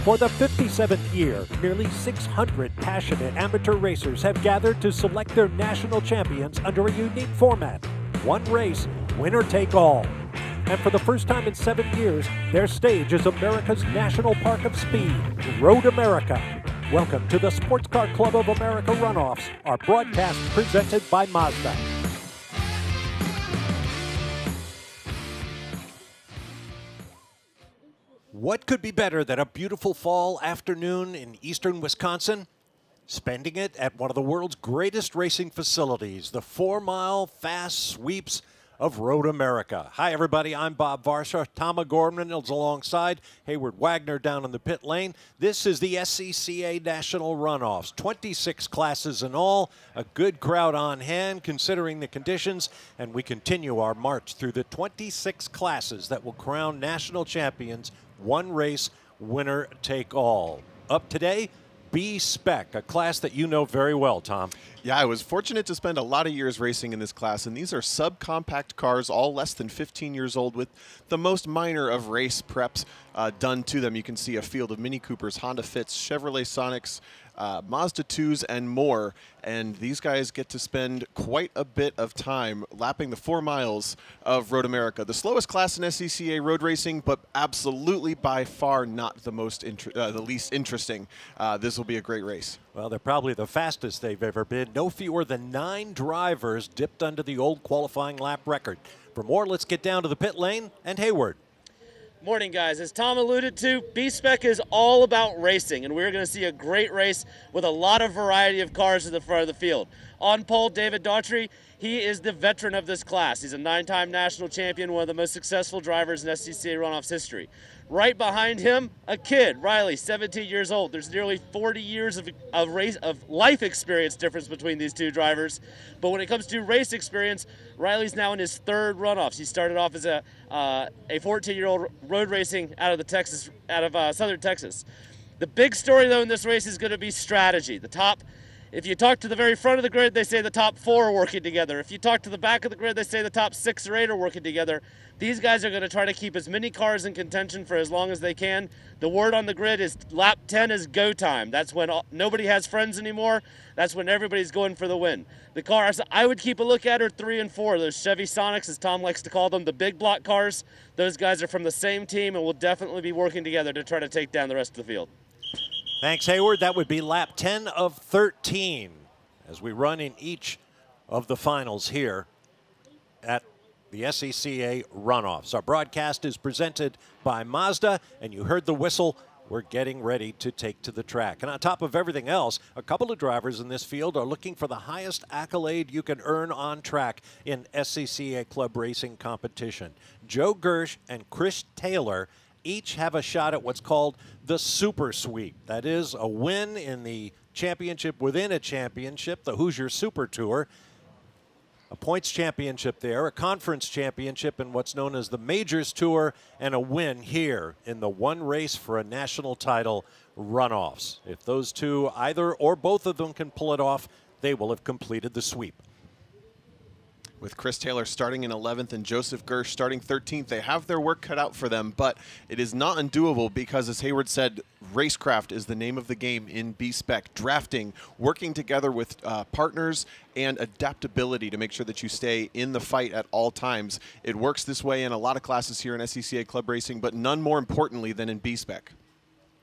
For the 57th year, nearly 600 passionate amateur racers have gathered to select their national champions under a unique format. One race, winner take all. And for the first time in 7 years, their stage is America's National Park of Speed, Road America. Welcome to the Sports Car Club of America Runoffs, our broadcast presented by Mazda. What could be better than a beautiful fall afternoon in eastern Wisconsin? Spending it at one of the world's greatest racing facilities, the 4-mile fast sweeps of Road America. Hi, everybody. I'm Bob Varsha. Tom Gorman is alongside Hayward Wagner down in the pit lane. This is the SCCA National Runoffs. 26 classes in all. A good crowd on hand considering the conditions. And we continue our march through the 26 classes that will crown national champions. One race, winner take all. Up today, B-Spec, a class that you know very well, Tom. Yeah, I was fortunate to spend a lot of years racing in this class, and these are subcompact cars, all less than 15 years old, with the most minor of race preps done to them. You can see a field of Mini Coopers, Honda Fits, Chevrolet Sonics, Mazda 2s, and more. And these guys get to spend quite a bit of time lapping the 4 miles of Road America. The slowest class in SCCA road racing, but absolutely by far not the least interesting. This will be a great race. Well, they're probably the fastest they've ever been. No fewer than 9 drivers dipped under the old qualifying lap record. For more, let's get down to the pit lane and Hayward. Morning, guys. As Tom alluded to, B-Spec is all about racing, and we're going to see a great race with a lot of variety of cars in the front of the field. On pole, David Daughtry. He is the veteran of this class. He's a 9-time national champion, one of the most successful drivers in SCCA Runoffs history. Right behind him, a kid, Riley, 17 years old. There's nearly 40 years of life experience difference between these two drivers. But when it comes to race experience, Riley's now in his 3rd runoffs. He started off as a 14-year-old road racing out of Southern Texas. The big story, though, in this race is going to be strategy. If you talk to the very front of the grid, they say the top 4 are working together. If you talk to the back of the grid, they say the top 6 or 8 are working together. These guys are going to try to keep as many cars in contention for as long as they can. The word on the grid is lap 10 is go time. That's when nobody has friends anymore. That's when everybody's going for the win. The cars I would keep a look at are 3 and 4. Those Chevy Sonics, as Tom likes to call them, the big block cars. Those guys are from the same team and will definitely be working together to try to take down the rest of the field. Thanks, Hayward. That would be lap 10 of 13 as we run in each of the finals here at the SCCA Runoffs. Our broadcast is presented by Mazda, and you heard the whistle. We're getting ready to take to the track. And on top of everything else, a couple of drivers in this field are looking for the highest accolade you can earn on track in SCCA Club Racing competition. Joe Gersh and Chris Taylor each have a shot at what's called the Super Sweep. That is a win in the championship within a championship, the Hoosier Super Tour. A points championship there, a conference championship in what's known as the Majors Tour, and a win here in the one race for a national title runoffs. If those two, either or both of them, can pull it off, they will have completed the sweep. With Chris Taylor starting in 11th and Joseph Gersh starting 13th, they have their work cut out for them, but it is not undoable because, as Hayward said, racecraft is the name of the game in B-Spec. Drafting, working together with partners, and adaptability to make sure that you stay in the fight at all times. It works this way in a lot of classes here in SCCA Club Racing, but none more importantly than in B-Spec.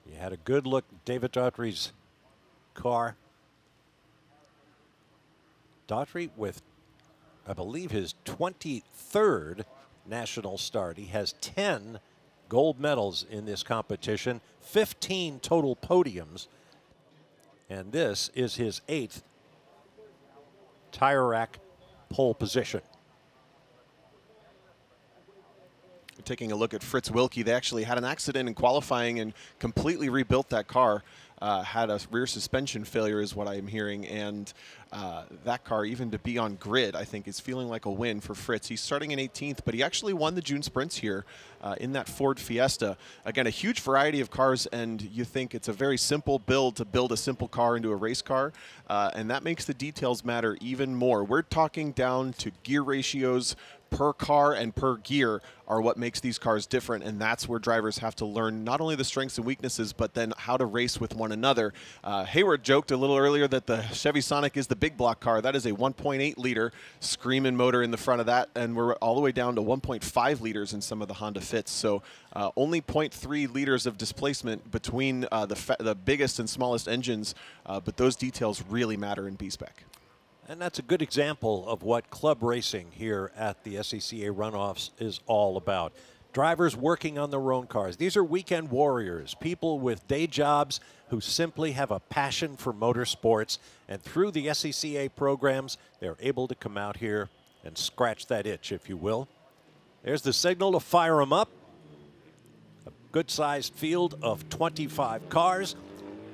You had a good look at David Daughtry's car. Daughtry with, I believe, his 23rd national start. He has 10 gold medals in this competition, 15 total podiums, and this is his 8th tire rack pole position. Taking a look at Fritz Wilkie, they actually had an accident in qualifying and completely rebuilt that car. Had a rear suspension failure is what I'm hearing, and that car, even to be on grid, I think is feeling like a win for Fritz. He's starting in 18th, but he actually won the June sprints here in that Ford Fiesta. Again, a huge variety of cars, and you think it's a very simple build to build a simple car into a race car, and that makes the details matter even more. We're talking down to gear ratios, per car and per gear are what makes these cars different, and that's where drivers have to learn not only the strengths and weaknesses, but then how to race with one another. Hayward joked a little earlier that the Chevy Sonic is the big block car. That is a 1.8 liter screaming motor in the front of that, and we're all the way down to 1.5 liters in some of the Honda Fits. So only 0.3 liters of displacement between the biggest and smallest engines, but those details really matter in B-Spec. And that's a good example of what club racing here at the SCCA Runoffs is all about. Drivers working on their own cars. These are weekend warriors, people with day jobs who simply have a passion for motorsports. And through the SCCA programs, they're able to come out here and scratch that itch, if you will. There's the signal to fire them up. A good-sized field of 25 cars,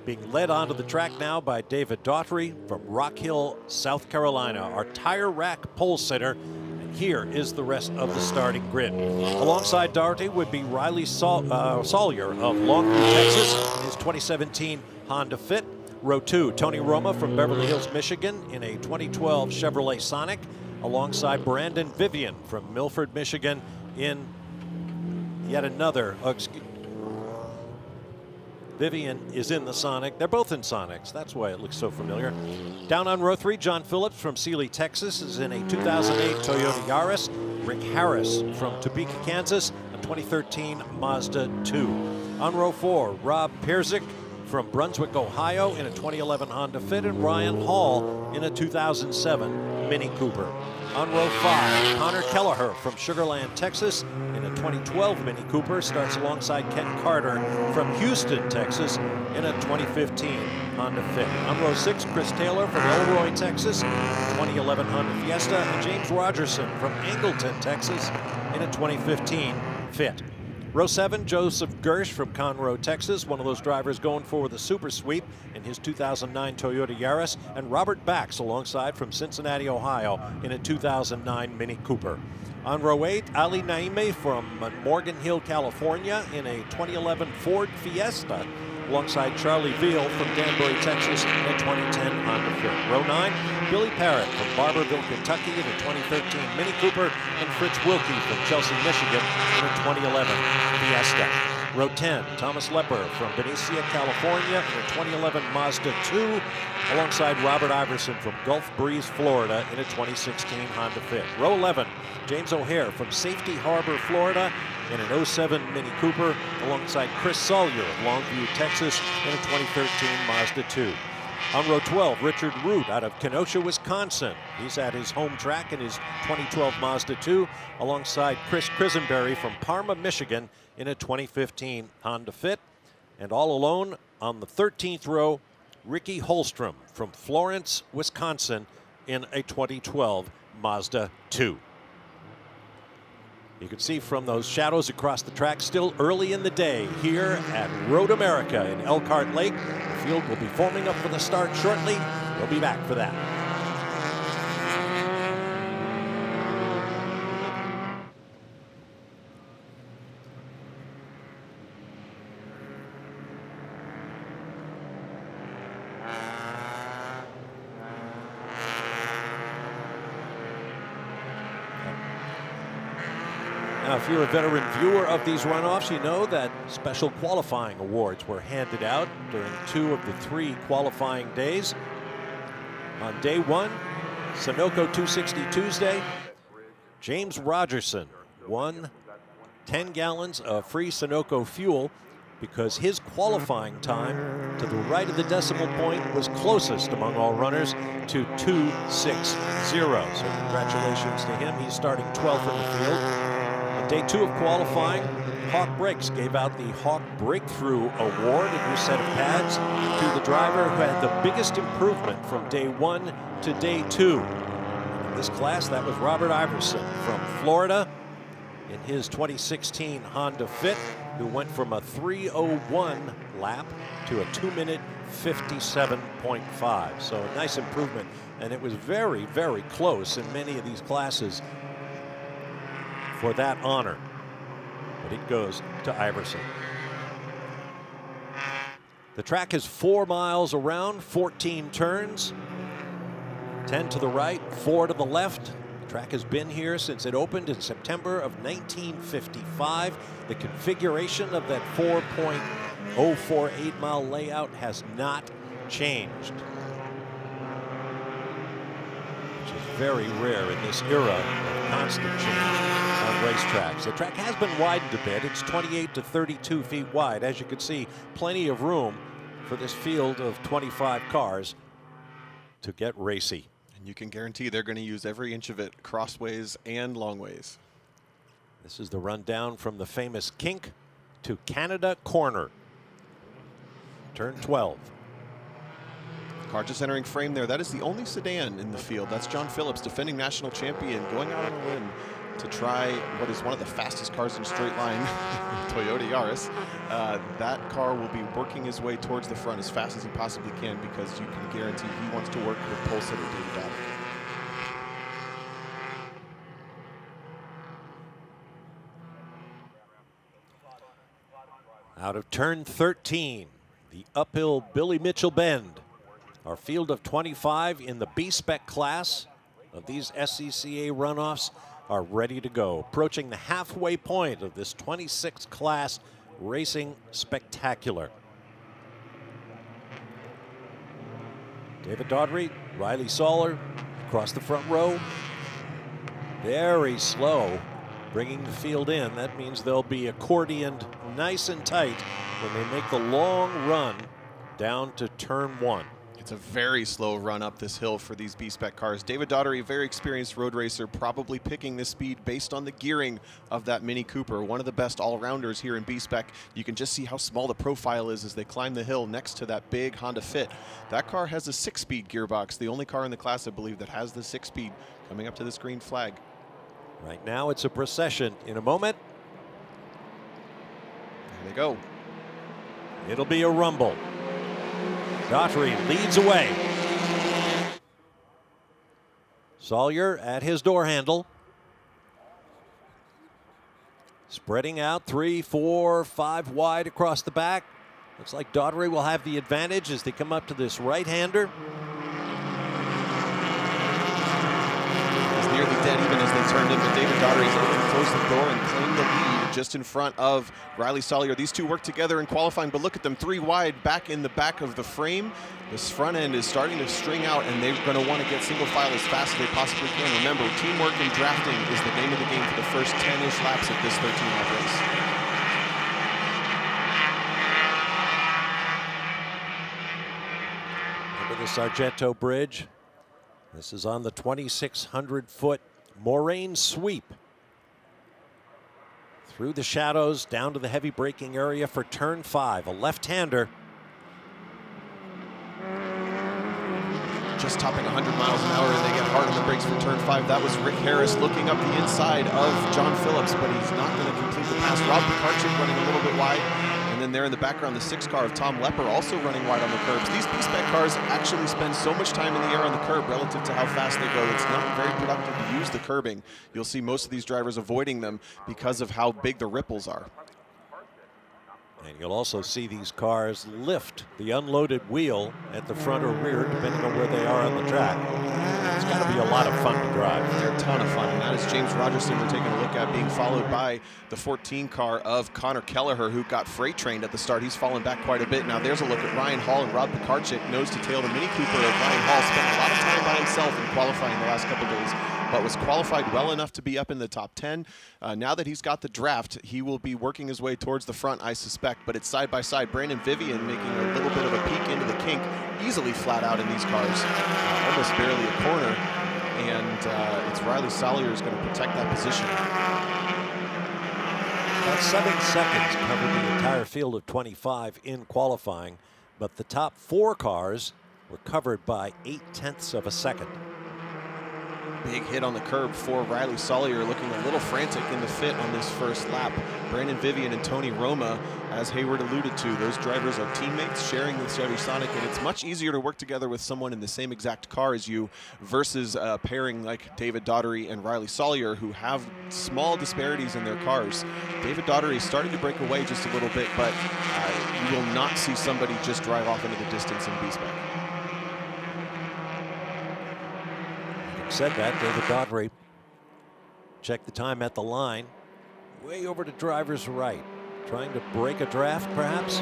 being led onto the track now by David Daughtry from Rock Hill, South Carolina, our tire rack pole sitter. And here is the rest of the starting grid. Alongside Daughtry would be Riley Sawyer of Longview, Texas, in his 2017 Honda Fit. Row 2, Tony Roma from Beverly Hills, Michigan, in a 2012 Chevrolet Sonic, alongside Brandon Vivian from Milford, Michigan, in yet another, Vivian is in the Sonic. They're both in Sonics. That's why it looks so familiar. Down on row 3, John Phillips from Sealy, Texas, is in a 2008 Toyota Yaris. Rick Harris from Topeka, Kansas, a 2013 Mazda 2. On row 4, Rob Pierzik from Brunswick, Ohio, in a 2011 Honda Fit, and Ryan Hall in a 2007 Mini Cooper. On row 5, Connor Kelleher from Sugar Land, Texas, in a 2012 Mini Cooper, starts alongside Ken Carter from Houston, Texas, in a 2015 Honda Fit. On row 6, Chris Taylor from Elroy, Texas, 2011 Honda Fiesta, and James Rogerson from Angleton, Texas, in a 2015 Fit. Row 7, Joseph Gersh from Conroe, Texas, one of those drivers going for the super sweep in his 2009 Toyota Yaris, and Robert Bax alongside from Cincinnati, Ohio, in a 2009 Mini Cooper. On row 8, Ali Naime from Morgan Hill, California, in a 2011 Ford Fiesta, alongside Charlie Veal from Danbury, Texas, in a 2010 Honda Fit. Row 9, Billy Parrott from Barberville, Kentucky, in a 2013 Mini Cooper, and Fritz Wilkie from Chelsea, Michigan, in a 2011 Fiesta. Row 10, Thomas Lepper from Benicia, California, in a 2011 Mazda 2, alongside Robert Iverson from Gulf Breeze, Florida, in a 2016 Honda Fit. Row 11, James O'Hare from Safety Harbor, Florida, in an 07 Mini Cooper, alongside Chris Sawyer of Longview, Texas, in a 2013 Mazda 2. On row 12, Richard Root out of Kenosha, Wisconsin. He's at his home track in his 2012 Mazda 2, alongside Chris Crisenberry from Parma, Michigan, in a 2015 Honda Fit. And all alone on the 13th row, Ricky Holstrom from Florence, Wisconsin, in a 2012 Mazda 2. You can see from those shadows across the track, still early in the day here at Road America in Elkhart Lake. The field will be forming up for the start shortly. We'll be back for that. Now, if you're a veteran viewer of these runoffs, you know that special qualifying awards were handed out during 2 of the 3 qualifying days. On day 1, Sunoco 260 Tuesday, James Rogerson won 10 gallons of free Sunoco fuel because his qualifying time to the right of the decimal point was closest among all runners to 2:60. So congratulations to him. He's starting 12th in the field. Day 2 of qualifying, Hawk Brakes gave out the Hawk Breakthrough Award, a new set of pads, to the driver who had the biggest improvement from day 1 to day 2. In this class, that was Robert Iverson from Florida in his 2016 Honda Fit, who went from a 3:01 lap to a 2-minute 57.5. So a nice improvement, and it was very, very close in many of these classes for that honor, but it goes to Iverson. The track is 4 miles around, 14 turns, 10 to the right, 4 to the left. The Track has been here since it opened in September of 1955. The configuration of that 4.048 mile layout has not changed, which is very rare in this era of constant change on racetracks. The track has been widened a bit. It's 28 to 32 feet wide. As you can see, plenty of room for this field of 25 cars to get racy. And you can guarantee they're going to use every inch of it crossways and longways. This is the rundown from the famous kink to Canada corner. Turn 12. Car just entering frame there. That is the only sedan in the field. That's John Phillips, defending national champion, going out on a limb to try what is one of the fastest cars in straight line, Toyota Yaris. That car will be working his way towards the front as fast as he possibly can, because you can guarantee he wants to work with pole sitter David Daughtry. Out of turn 13, the uphill Billy Mitchell bend. Our field of 25 in the B-Spec class of these SCCA runoffs are ready to go. Approaching the halfway point of this 26th class racing spectacular. David Daughtry, Riley Sawyer across the front row. Very slow, bringing the field in. That means they'll be accordioned nice and tight when they make the long run down to turn 1. It's a very slow run up this hill for these B-Spec cars. David Daughtry, a very experienced road racer, probably picking this speed based on the gearing of that Mini Cooper. One of the best all-rounders here in B-Spec. You can just see how small the profile is as they climb the hill next to that big Honda Fit. That car has a 6-speed gearbox, the only car in the class, I believe, that has the 6-speed, coming up to this green flag. Right now it's a procession. In a moment, there they go. It'll be a rumble. Daughtry leads away. Sawyer at his door handle. Spreading out 3, 4, 5 wide across the back. Looks like Daughtry will have the advantage as they come up to this right-hander. It's nearly dead even as they turned in, but David Daughtry is able to close the door and claim the lead just in front of Riley Sawyer. These two work together in qualifying, but look at them, 3 wide back in the back of the frame. This front end is starting to string out, and they're going to want to get single file as fast as they possibly can. Remember, teamwork and drafting is the name of the game for the first 10-ish laps of this 13-lap race. Over the Sargento Bridge. This is on the 2,600-foot moraine sweep. Through the shadows, down to the heavy braking area for turn 5, a left-hander. Just topping 100 miles an hour, and they get hard on the brakes for turn 5. That was Rick Harris looking up the inside of John Phillips, but he's not going to complete the pass. Rob Mccarthy running a little bit wide. And then there in the background, the 6 car of Tom Lepper also running wide on the curbs. These B-Spec cars actually spend so much time in the air on the curb relative to how fast they go. It's not very productive to use the curbing. You'll see most of these drivers avoiding them because of how big the ripples are. And you'll also see these cars lift the unloaded wheel at the front or rear, depending on where they are on the track. It's got to be a lot of fun to drive. They're a ton of fun, and that is James Rogerson we're taking a look at, being followed by the 14 car of Connor Kelleher, who got freight trained at the start. He's fallen back quite a bit. Now there's a look at Ryan Hall and Rob Mccarthy, nose to tail. The Mini Cooper of Ryan Hall spent a lot of time by himself in qualifying the last couple days, but was qualified well enough to be up in the top 10. Now that he's got the draft, he will be working his way towards the front, I suspect, but it's side by side. Brandon Vivian making a little bit of a peek into the kink, easily flat out in these cars, almost barely a corner, and it's Riley Sawyer who's going to protect that position. About 7 seconds covered the entire field of 25 in qualifying, but the top 4 cars were covered by 0.8 of a second. Big hit on the curb for Riley Sawyer, looking a little frantic in the fit on this first lap. Brandon Vivian and Tony Roma, as Hayward alluded to, those drivers are teammates sharing the Chevy Sonic, and it's much easier to work together with someone in the same exact car as you versus a pairing like David Daughtry and Riley Sawyer, who have small disparities in their cars. David Daughtry is starting to break away just a little bit, but you will not see somebody just drive off into the distance in B-Spec. Said that, David Daughtry Check the time at the line. Way over to driver's right. Trying to break a draft, perhaps?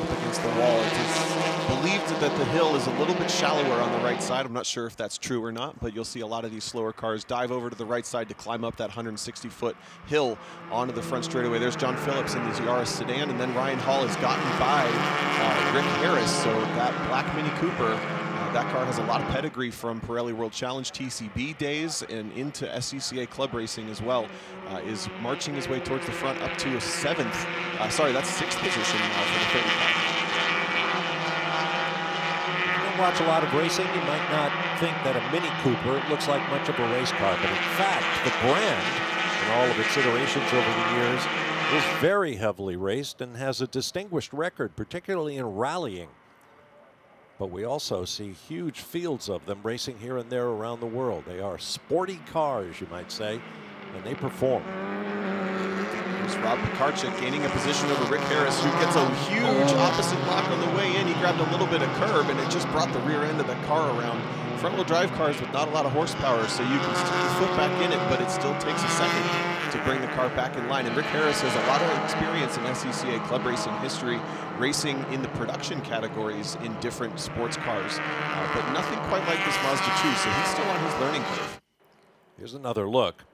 Up against the wall. It is believed that the hill is a little bit shallower on the right side. I'm not sure if that's true or not, but you'll see a lot of these slower cars dive over to the right side to climb up that 160-foot hill onto the front straightaway. There's John Phillips in his Yaris sedan, and then Ryan Hall has gotten by Rick Harris. So that black Mini Cooper, that car has a lot of pedigree from Pirelli World Challenge TCB days and into SCCA club racing as well. Is marching his way towards the front up to a seventh. Sorry, that's sixth position now for the 30 car. If you don't watch a lot of racing, you might not think that a Mini Cooper looks like much of a race car, but in fact, the brand, in all of its iterations over the years, is very heavily raced and has a distinguished record, particularly in rallying. But we also see huge fields of them racing here and there around the world. They are sporty cars, you might say, and they perform. Here's Rob Mccarthy gaining a position over Rick Harris, who gets a huge opposite lock on the way in. He grabbed a little bit of curb, and it just brought the rear end of the car around. Front-wheel drive cars with not a lot of horsepower, so you can stick your foot back in it, but it still takes a second to bring the car back in line. And Rick Harris has a lot of experience in SCCA club racing history, racing in the production categories in different sports cars, but nothing quite like this Mazda 2, so he's still on his learning curve. Here's another look.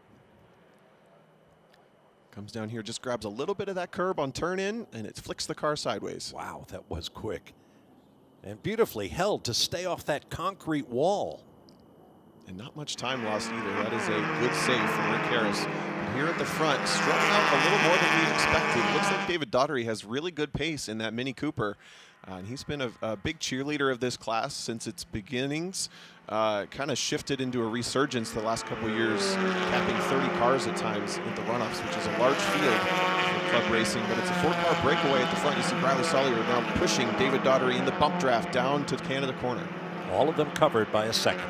Comes down here, just grabs a little bit of that curb on turn in, and it flicks the car sideways. Wow, that was quick. And beautifully held to stay off that concrete wall. And not much time lost either. That is a good save from Rick Harris. But here at the front, strung out a little more than we expected. Looks like David Daughtry has really good pace in that Mini Cooper. And he's been a big cheerleader of this class since its beginnings. Kind of shifted into a resurgence the last couple of years, capping 30 cars at times at the runoffs, which is a large field for club racing. But it's a 4-car breakaway at the front. You see Riley Sawyer now pushing David Daughtry in the bump draft down to Canada corner. All of them covered by a second.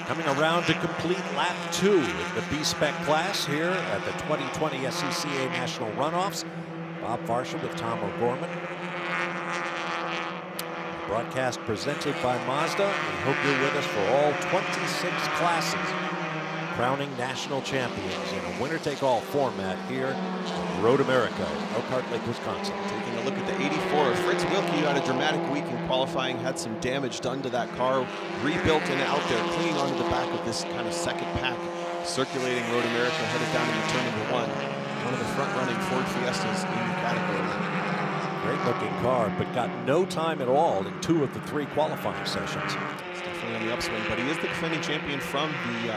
Coming around to complete lap 2 in the B-Spec class here at the 2020 SCCA National Runoffs. Bob Varsha with Tom O'Gorman. Broadcast presented by Mazda. We hope you're with us for all 26 classes, crowning national champions in a winner-take-all format here at Road America in Elkhart Lake, Wisconsin. Taking a look at the 84 of Fritz Wilkie, who had a dramatic week in qualifying, had some damage done to that car, rebuilt and out there, clinging onto the back of this kind of second pack, circulating Road America, headed down into turn number 1. One of the front-running Ford Fiestas in the category. Great-looking car, but got no time at all in 2 of the 3 qualifying sessions. It's definitely on the upswing, but he is the defending champion from the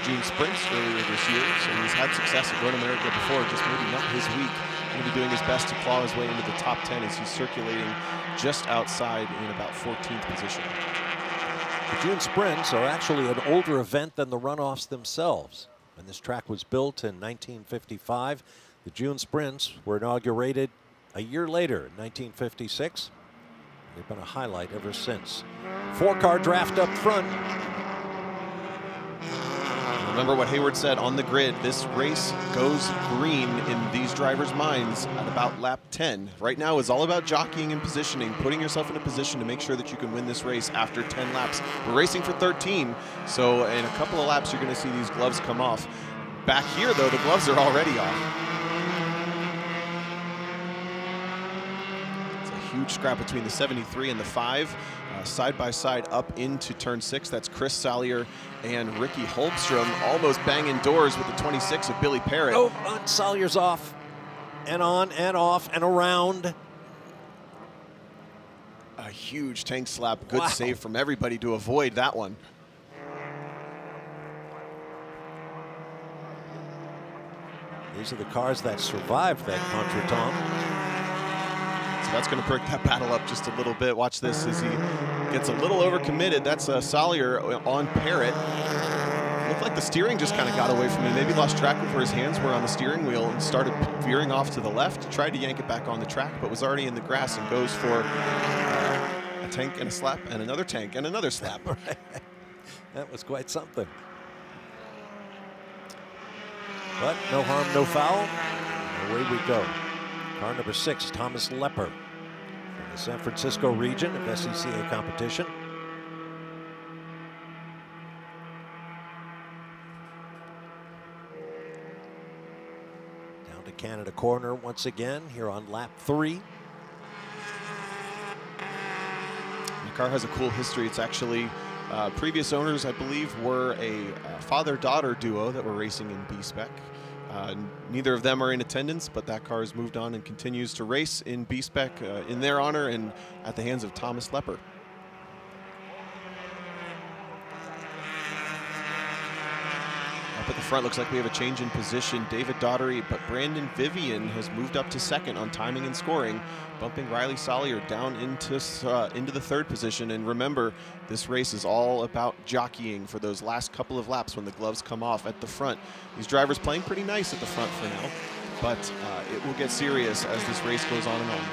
June Sprints earlier this year, so he's had success at Road America before, just maybe not his week. Going to be doing his best to claw his way into the top 10 as he's circulating just outside in about 14th position. The June Sprints are actually an older event than the runoffs themselves. When this track was built in 1955, the June Sprints were inaugurated a year later, in 1956. They've been a highlight ever since. 4-car draft up front. Remember what Hayward said on the grid, this race goes green in these drivers' minds at about lap 10. Right now is all about jockeying and positioning, putting yourself in a position to make sure that you can win this race after 10 laps. We're racing for 13, so in a couple of laps you're going to see these gloves come off. Back here, though, the gloves are already off. It's a huge scrap between the 73 and the 5. Side by side up into turn 6. That's Chris Sawyer and Ricky Holmstrom almost banging doors with the 26 of Billy Parrott. Oh, Sawyer's off and on and off and around. A huge tank slap. Good Wow. save from everybody to avoid that one. These are the cars that survived that contretemps. So that's going to perk that battle up just a little bit. Watch this as he Gets a little overcommitted. That's Sawyer on Parrott. Looked like the steering just kind of got away from him. Maybe lost track of where his hands were on the steering wheel and started veering off to the left. Tried to yank it back on the track, but was already in the grass and goes for a tank and a slap and another tank and another slap. Right. That was quite something. But no harm, no foul. Away we go. Car number 6, Thomas Lepper, from the San Francisco region of SCCA competition. Down to Canada corner once again here on lap 3. The car has a cool history. It's actually previous owners, I believe, were a father-daughter duo that were racing in B-Spec. Neither of them are in attendance, but that car has moved on and continues to race in B-Spec in their honor and at the hands of Thomas Lepper. Up at the front, looks like we have a change in position. David Daughtry, but Brandon Vivian has moved up to second on timing and scoring, bumping Riley Sawyer down into the third position. And remember, this race is all about jockeying for those last couple of laps when the gloves come off at the front. These drivers playing pretty nice at the front for now, but it will get serious as this race goes on and on.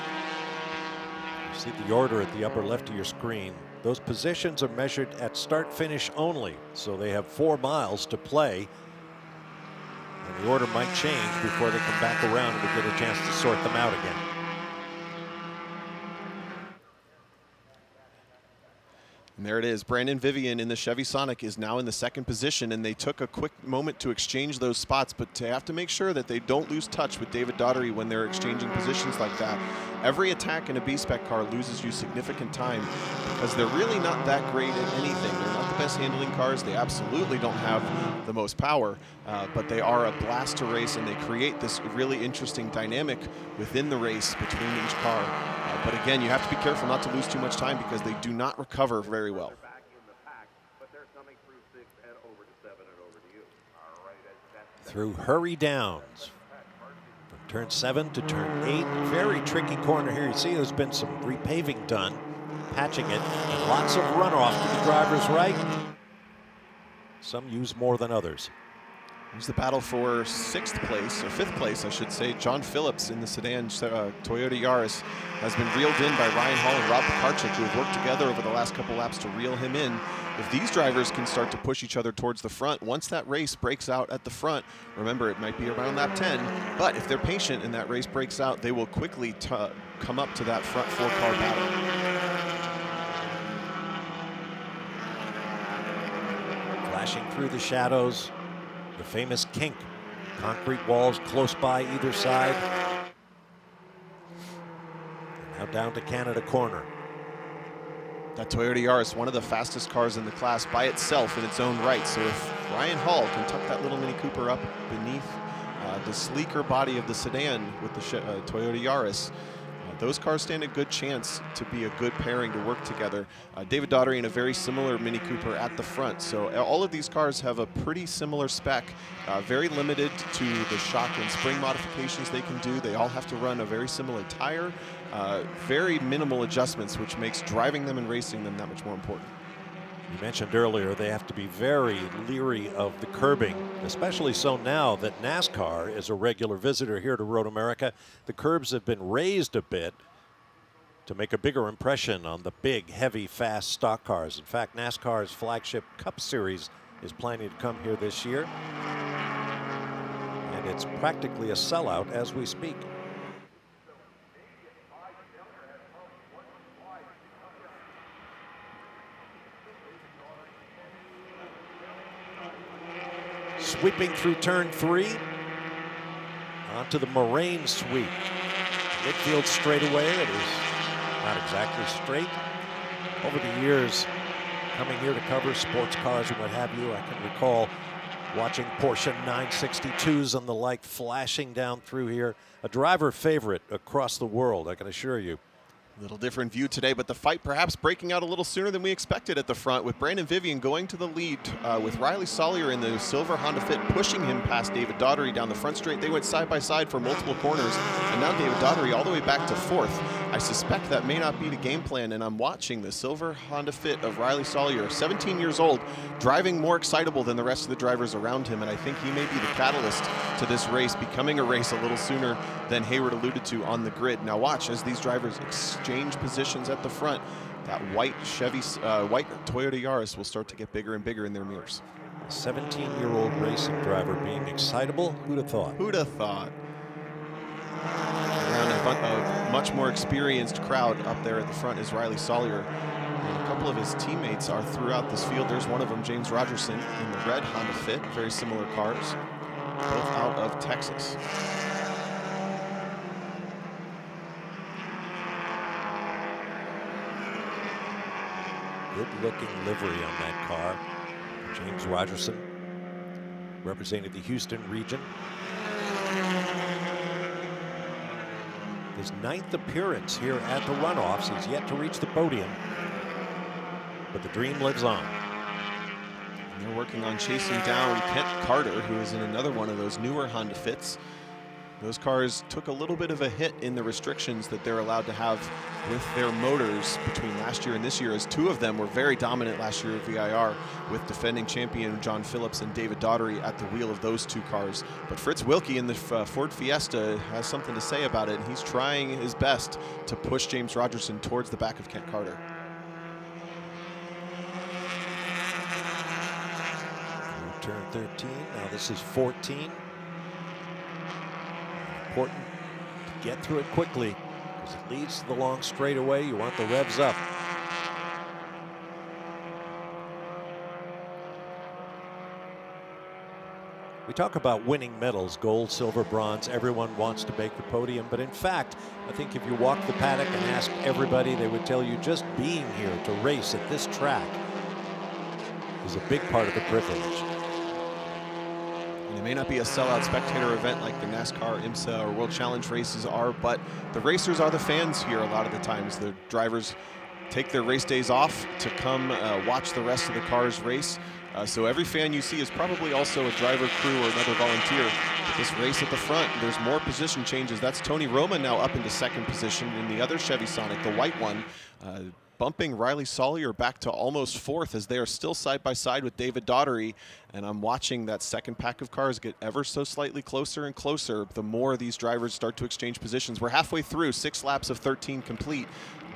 You see the order at the upper left of your screen. Those positions are measured at start-finish only, so they have 4 miles to play. And the order might change before they come back around and we get a chance to sort them out again. And there it is. Brandon Vivian in the Chevy Sonic is now in the second position, and they took a quick moment to exchange those spots, but they have to make sure that they don't lose touch with David Daughtry when they're exchanging positions like that. Every attack in a B-Spec car loses you significant time because they're really not that great at anything. They're not the best handling cars. They absolutely don't have the most power, but they are a blast to race, and they create this really interesting dynamic within the race between each car. But again, you have to be careful not to lose too much time because they do not recover very well. Through Hurry Downs. From turn 7 to turn 8. Very tricky corner here. You see there's been some repaving done, patching it, and lots of runoff to the driver's right. Some use more than others. Here's the battle for 6th place, or 5th place, I should say. John Phillips in the sedan Toyota Yaris has been reeled in by Ryan Hall and Rob Mccarthy, who have worked together over the last couple laps to reel him in. If these drivers can start to push each other towards the front, once that race breaks out at the front, remember it might be around lap 10, but if they're patient and that race breaks out, they will quickly come up to that front 4-car battle. Flashing through the shadows, the famous kink. Concrete walls close by either side. And now down to Canada corner. That Toyota Yaris, one of the fastest cars in the class by itself in its own right. So if Ryan Hall can tuck that little Mini Cooper up beneath the sleeker body of the sedan with the Toyota Yaris, those cars stand a good chance to be a good pairing to work together. David Daughtry in a very similar Mini Cooper at the front. So all of these cars have a pretty similar spec, very limited to the shock and spring modifications they can do. They all have to run a very similar tire, very minimal adjustments, which makes driving them and racing them that much more important. You mentioned earlier they have to be very leery of the curbing, especially so now that NASCAR is a regular visitor here to Road America. The curbs have been raised a bit to make a bigger impression on the big, heavy, fast stock cars. In fact, NASCAR's flagship Cup Series is planning to come here this year, and it's practically a sellout as we speak. Sweeping through turn 3, onto the Moraine sweep. Midfield straightaway, it is not exactly straight. Over the years, coming here to cover sports cars and what have you, I can recall watching Porsche 962s and the like flashing down through here. A driver favorite across the world, I can assure you. A little different view today, but the fight perhaps breaking out a little sooner than we expected at the front, with Brandon Vivian going to the lead with Riley Sawyer in the silver Honda Fit pushing him past David Daughtry down the front straight. They went side by side for multiple corners, and now David Daughtry all the way back to 4th. I suspect that may not be the game plan, and I'm watching the silver Honda Fit of Riley Sawyer, 17 years old, driving more excitable than the rest of the drivers around him, and I think he may be the catalyst to this race becoming a race a little sooner than Hayward alluded to on the grid. Now watch as these drivers exchange positions at the front. That white white Toyota Yaris will start to get bigger and bigger in their mirrors. A 17-year-old racing driver being excitable, who'd have thought? Who'd have thought? Around a much more experienced crowd up there at the front is Riley Sawyer. And a couple of his teammates are throughout this field. There's one of them, James Rogerson, in the red Honda Fit. Very similar cars, both out of Texas. Good-looking livery on that car. James Rogerson, representing the Houston region. His 9th appearance here at the runoffs. He's yet to reach the podium, but the dream lives on. And they're working on chasing down Kent Carter, who is in another one of those newer Honda Fits. Those cars took a little bit of a hit in the restrictions that they're allowed to have with their motors between last year and this year, as 2 of them were very dominant last year at VIR, with defending champion John Phillips and David Daughtry at the wheel of those 2 cars. But Fritz Wilkie in the Ford Fiesta has something to say about it, and he's trying his best to push James Rogerson towards the back of Kent Carter. Turn 13, now this is 14. Important to get through it quickly because it leads to the long straightaway. You want the revs up. We talk about winning medals, gold, silver, bronze. Everyone wants to make the podium, but in fact, I think if you walk the paddock and ask everybody, they would tell you just being here to race at this track is a big part of the privilege. It may not be a sellout spectator event like the NASCAR, IMSA, or World Challenge races are, but the racers are the fans here a lot of the times. The drivers take their race days off to come watch the rest of the cars race. So every fan you see is probably also a driver, crew, or another volunteer. But this race at the front, there's more position changes. That's Tony Roma now up into 2nd position in the other Chevy Sonic, the white one. Bumping Riley Sawyer back to almost 4th as they are still side by side with David Daughtry. And I'm watching that second pack of cars get ever so slightly closer and closer the more these drivers start to exchange positions. We're halfway through, 6 laps of 13 complete.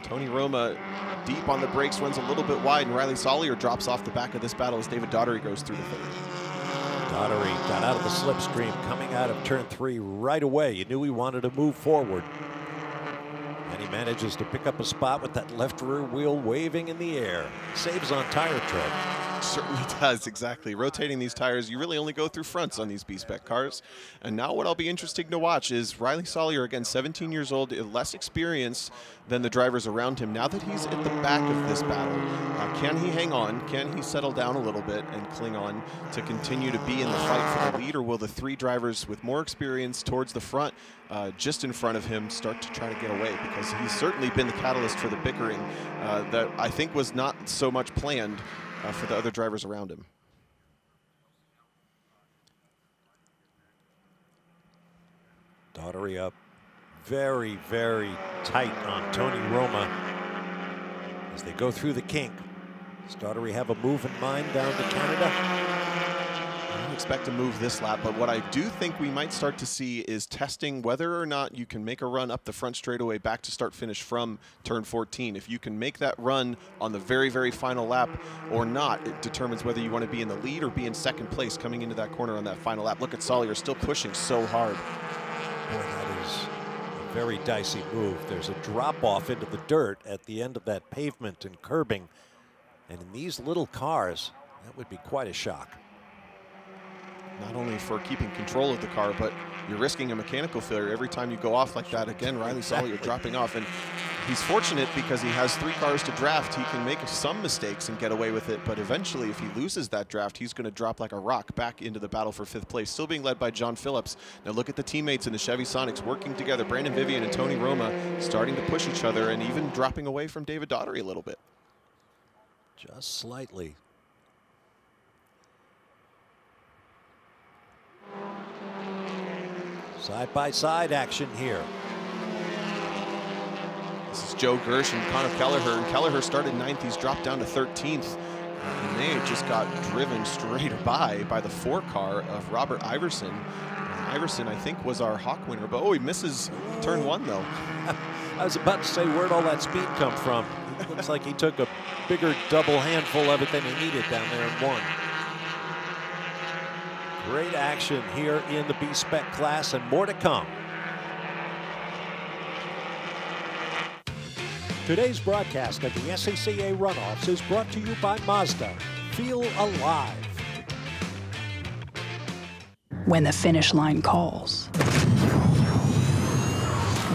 Tony Roma deep on the brakes, runs a little bit wide, and Riley Sawyer drops off the back of this battle as David Daughtry goes through the 3rd. Daughtry got out of the slipstream coming out of turn 3 right away. You knew he wanted to move forward. And he manages to pick up a spot with that left rear wheel waving in the air. Saves on tire tread. Certainly does, exactly. Rotating these tires, you really only go through fronts on these B-Spec cars. And now what'll be interesting to watch is Riley Sawyer, again, 17 years old, less experienced than the drivers around him. Now that he's at the back of this battle, can he hang on? Can he settle down a little bit and cling on to continue to be in the fight for the lead? Or will the 3 drivers with more experience towards the front, just in front of him, start to try to get away? Because he's certainly been the catalyst for the bickering that I think was not so much planned for the other drivers around him. Daughtry up very, very tight on Tony Roma as they go through the kink. Does Daughtry have a move in mind down to Canada? I don't expect to move this lap, but what I do think we might start to see is testing whether or not you can make a run up the front straightaway back to start finish from turn 14. If you can make that run on the very, very final lap or not, it determines whether you want to be in the lead or be in 2nd place coming into that corner on that final lap. Look at Sawyer still pushing so hard. Boy, that is a very dicey move. There's a drop off into the dirt at the end of that pavement and curbing. And in these little cars, that would be quite a shock. Not only for keeping control of the car, but you're risking a mechanical failure every time you go off like that. Again, Riley Sawyer dropping off, and he's fortunate because he has 3 cars to draft. He can make some mistakes and get away with it, but eventually if he loses that draft, he's going to drop like a rock back into the battle for 5th place, still being led by John Phillips. Now look at the teammates in the Chevy Sonics working together. Brandon Vivian and Tony Roma starting to push each other and even dropping away from David Daughtry a little bit. Just slightly. Side-by-side action here. This is Joe Gersh and Connor Kelleher. And Kelleher started 9th. He's dropped down to 13th. And they just got driven straight by the 4 car of Robert Iverson. Iverson, I think, was our Hawk winner. But, oh, he misses turn 1, though. I was about to say, where'd all that speed come from? It looks like he took a bigger double handful of it than he needed down there in 1. Great action here in the B-Spec class, and more to come. Today's broadcast of the SCCA Runoffs is brought to you by Mazda. Feel alive. When the finish line calls,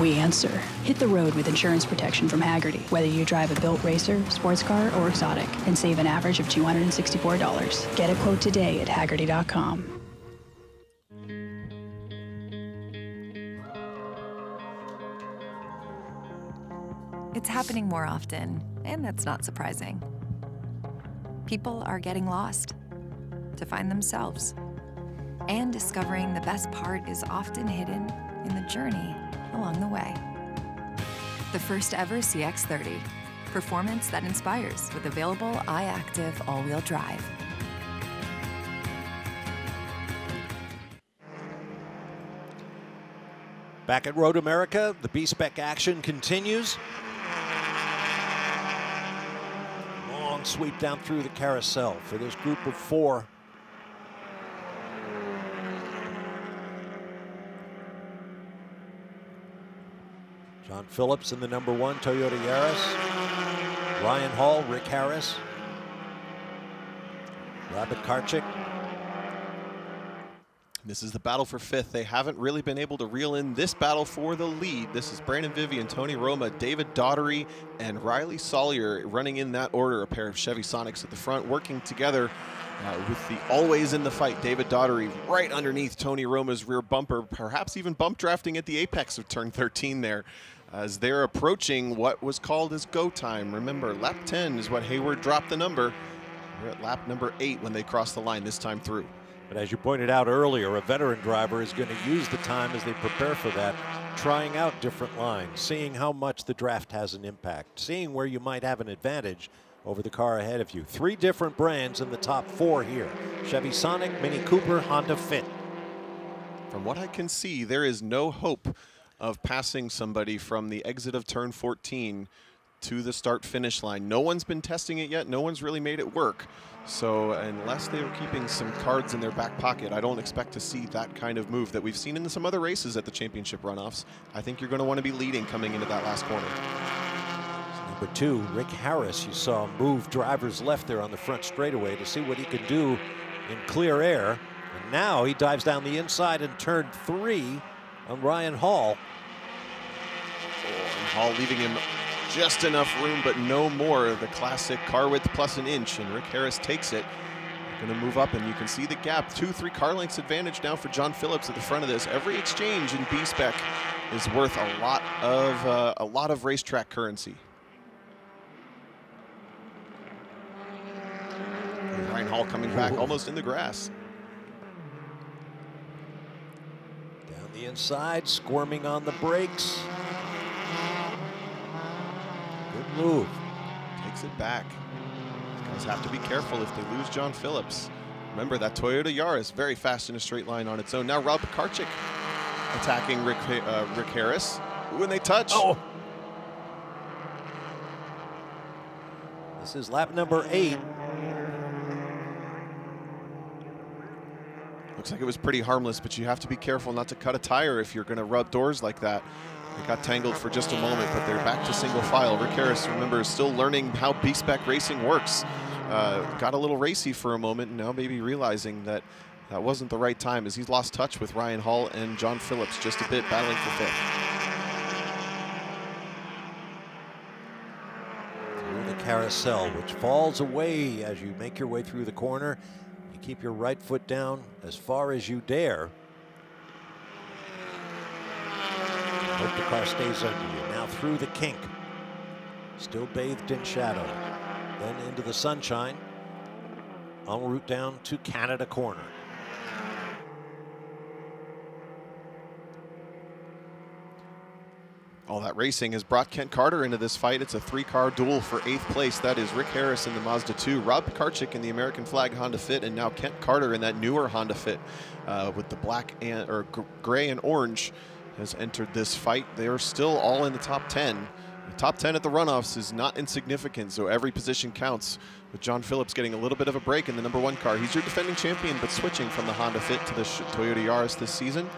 we answer. Hit the road with insurance protection from Haggerty. Whether you drive a built racer, sports car, or exotic, and save an average of $264. Get a quote today at Haggerty.com. It's happening more often, and that's not surprising. People are getting lost to find themselves. And discovering the best part is often hidden in the journey along the way. The first ever CX-30. Performance that inspires with available iActive all-wheel drive. Back at Road America, the B-Spec action continues. Long sweep down through the carousel for this group of 4. John Phillips in the number 1 Toyota Yaris. Ryan Hall, Rick Harris. Robert Karchik. This is the battle for 5th. They haven't really been able to reel in this battle for the lead. This is Brandon Vivian, Tony Roma, David Daughtry, and Riley Sawyer running in that order. A pair of Chevy Sonics at the front, working together with the always in the fight David Daughtry right underneath Tony Roma's rear bumper, perhaps even bump drafting at the apex of turn 13 there, as they're approaching what was called as go time. Remember, lap 10 is what Hayward dropped the number. We're at lap number 8 when they cross the line this time through. But as you pointed out earlier, a veteran driver is going to use the time as they prepare for that, trying out different lines, seeing how much the draft has an impact, seeing where you might have an advantage over the car ahead of you. 3 different brands in the top 4 here. Chevy Sonic, Mini Cooper, Honda Fit. From what I can see, there is no hope of passing somebody from the exit of turn 14 to the start-finish line. No one's been testing it yet. No one's really made it work. So unless they were keeping some cards in their back pocket, I don't expect to see that kind of move that we've seen in some other races at the championship runoffs. I think you're going to want to be leading coming into that last corner. Number 2, Rick Harris, you saw move drivers left there on the front straightaway to see what he could do in clear air. And now he dives down the inside in turn 3 on Ryan Hall. And Hall leaving him just enough room, but no more. The classic car width plus an inch, and Rick Harris takes it. Going to move up, and you can see the gap. 2-3 car lengths advantage now for John Phillips at the front of this. Every exchange in B-Spec is worth a lot of racetrack currency. And Ryan Hall coming back almost in the grass. Down the inside, squirming on the brakes. Good move. Takes it back. These guys have to be careful if they lose John Phillips. Remember, that Toyota Yaris, very fast in a straight line on its own. Now Rob Karchik attacking Rick Harris. When they touch. Oh. This is lap number 8. Looks like it was pretty harmless, but you have to be careful not to cut a tire if you're going to rub doors like that. They got tangled for just a moment, but they're back to single file. Rick Harris, remember, is still learning how B-Spec racing works. Got a little racy for a moment, and now maybe realizing that that wasn't the right time as he's lost touch with Ryan Hall and John Phillips just a bit, battling for 5th. Through the carousel, which falls away as you make your way through the corner. You keep your right foot down as far as you dare. Hope the car stays under you. Now through the kink. Still bathed in shadow. Then into the sunshine. En route down to Canada Corner. All that racing has brought Kent Carter into this fight. It's a 3-car duel for 8th place. That is Rick Harris in the Mazda 2, Rob Mccarthy in the American Flag Honda Fit, and now Kent Carter in that newer Honda Fit with the black and gray and orange has entered this fight. They are still all in the top 10. The top 10 at the runoffs is not insignificant, so every position counts. With John Phillips getting a little bit of a break in the #1 car. He's your defending champion, but switching from the Honda Fit to the Toyota Yaris this season.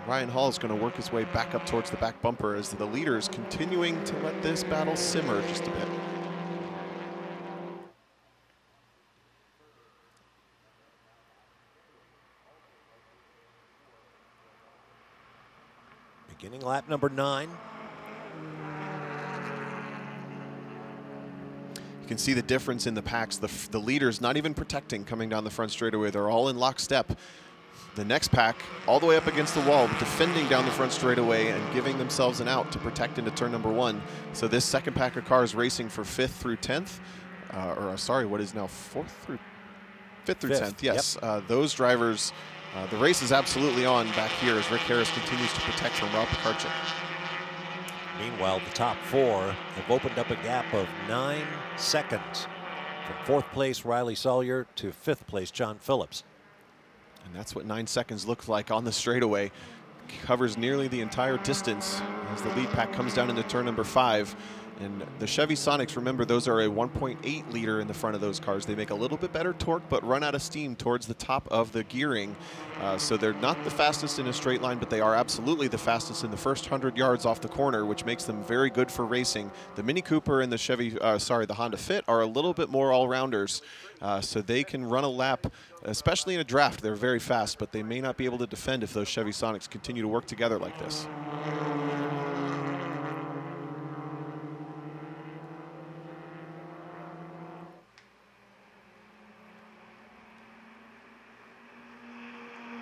Ryan Hall is going to work his way back up towards the back bumper as the leaders continuing to let this battle simmer just a bit. Beginning lap number 9. You can see the difference in the packs. The leaders not even protecting coming down the front straightaway. They're all in lockstep. The next pack, all the way up against the wall, defending down the front straightaway and giving themselves an out to protect into turn number 1. So this second pack of cars racing for 5th through 10th, sorry, what is now 5th through 10th, yes. Yep. Those drivers, the race is absolutely on back here as Rick Harris continues to protect from Rob Mccarthy. Meanwhile, the top 4 have opened up a gap of 9 seconds from 4th place Riley Sawyer to 5th place John Phillips. And that's what 9 seconds looks like on the straightaway. Covers nearly the entire distance as the lead pack comes down into turn number 5. And the Chevy Sonics, remember, those are a 1.8 liter in the front of those cars. They make a little bit better torque, but run out of steam towards the top of the gearing. So they're not the fastest in a straight line, but they are absolutely the fastest in the first 100 yards off the corner, which makes them very good for racing. The Mini Cooper and the the Honda Fit are a little bit more all-rounders. So they can run a lap, especially in a draft. They're very fast, but they may not be able to defend if those Chevy Sonics continue to work together like this.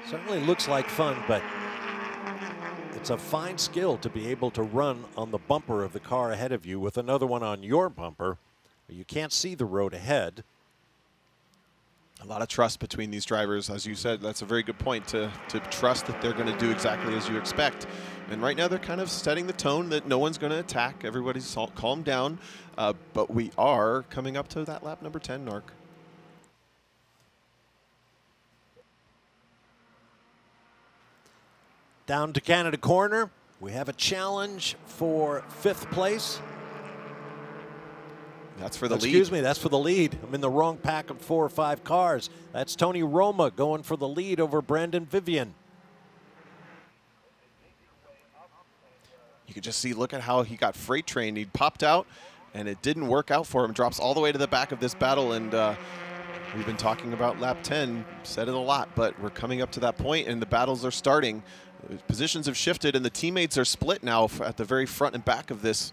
Certainly looks like fun, but it's a fine skill to be able to run on the bumper of the car ahead of you with another one on your bumper. You can't see the road ahead. A lot of trust between these drivers. As you said, that's a very good point, to trust that they're going to do exactly as you expect. And right now they're kind of setting the tone that no one's going to attack. Everybody's calmed down. But we are coming up to that lap number 10, Narc. Down to Canada Corner, we have a challenge for 5th place. That's for the lead. Excuse me, that's for the lead. I'm in the wrong pack of 4 or 5 cars. That's Tony Roma going for the lead over Brandon Vivian. You can just see, look at how he got freight trained. He popped out, and it didn't work out for him. Drops all the way to the back of this battle, and we've been talking about lap 10, said it a lot, but we're coming up to that point, and the battles are starting. Positions have shifted, and the teammates are split now at the very front and back of this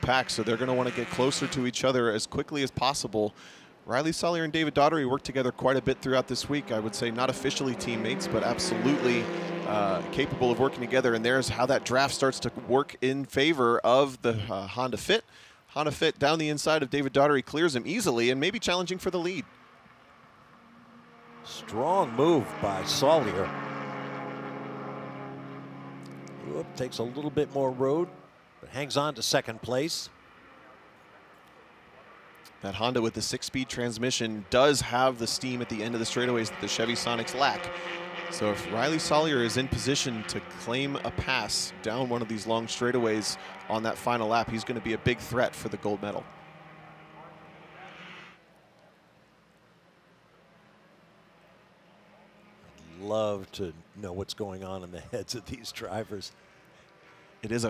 pack, so they're going to want to get closer to each other as quickly as possible. Riley Sawyer and David Daughtry worked together quite a bit throughout this week. I would say not officially teammates, but absolutely capable of working together, and there's how that draft starts to work in favor of the Honda Fit. Honda Fit down the inside of David Daughtry clears him easily and maybe challenging for the lead. Strong move by Sawyer. Takes a little bit more road, but hangs on to 2nd place. That Honda with the 6-speed transmission does have the steam at the end of the straightaways that the Chevy Sonics lack. So if Riley Sawyer is in position to claim a pass down one of these long straightaways on that final lap, he's going to be a big threat for the gold medal. I'd love to know what's going on in the heads of these drivers. It's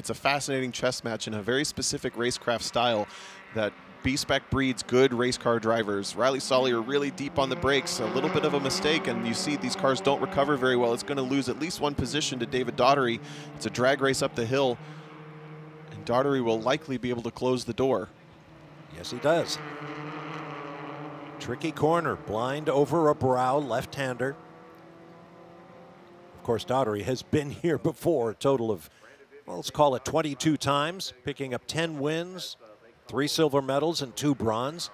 a fascinating chess match in a very specific racecraft style that B-Spec breeds good race car drivers. Riley Sawyer really deep on the brakes, a little bit of a mistake, and you see these cars don't recover very well. It's going to lose at least 1 position to David Daughtry. It's a drag race up the hill, and Daughtry will likely be able to close the door. Yes, he does. Tricky corner, blind over a brow, left-hander. Of course, Daughtry has been here before, a total of, well, let's call it 22 times, picking up 10 wins, 3 silver medals and 2 bronze.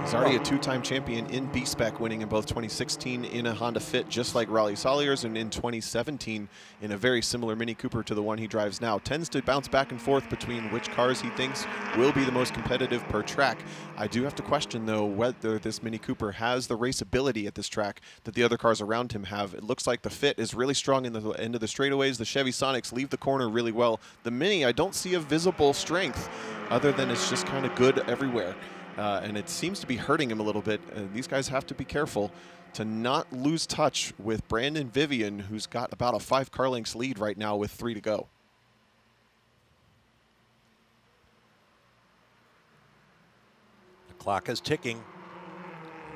He's already a two-time champion in B-Spec, winning in both 2016 in a Honda Fit, just like Riley Sawyer's, and in 2017 in a very similar Mini Cooper to the one he drives now. Tends to bounce back and forth between which cars he thinks will be the most competitive per track. I do have to question, though, whether this Mini Cooper has the race ability at this track that the other cars around him have. It looks like the Fit is really strong in the end of the straightaways. The Chevy Sonics leave the corner really well. The Mini, I don't see a visible strength other than it's just kind of good everywhere. And it seems to be hurting him a little bit. These guys have to be careful to not lose touch with Brandon Vivian, who's got about a 5 car lengths lead right now with 3 to go. The clock is ticking.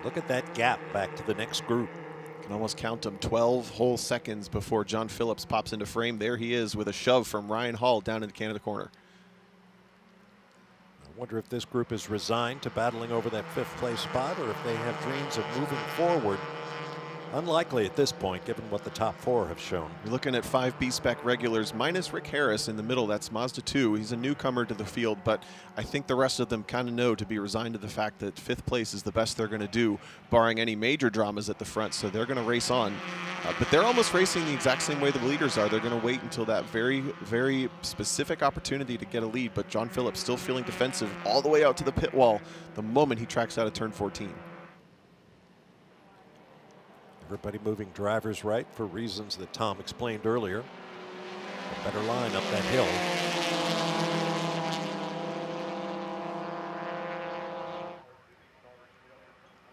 Look at that gap back to the next group. You can almost count them 12 whole seconds before John Phillips pops into frame. There he is with a shove from Ryan Hall down in the Canada corner. I wonder if this group is resigned to battling over that 5th place spot, or if they have dreams of moving forward. Unlikely at this point, given what the top 4 have shown. You're looking at 5 B-Spec regulars minus Rick Harris in the middle. That's Mazda 2. He's a newcomer to the field, but I think the rest of them kind of know to be resigned to the fact that 5th place is the best they're going to do, barring any major dramas at the front, so they're going to race on. But they're almost racing the exact same way the leaders are. They're going to wait until that very, very specific opportunity to get a lead, but John Phillips still feeling defensive all the way out to the pit wall the moment he tracks out of turn 14. Everybody moving drivers right for reasons that Tom explained earlier. A better line up that hill.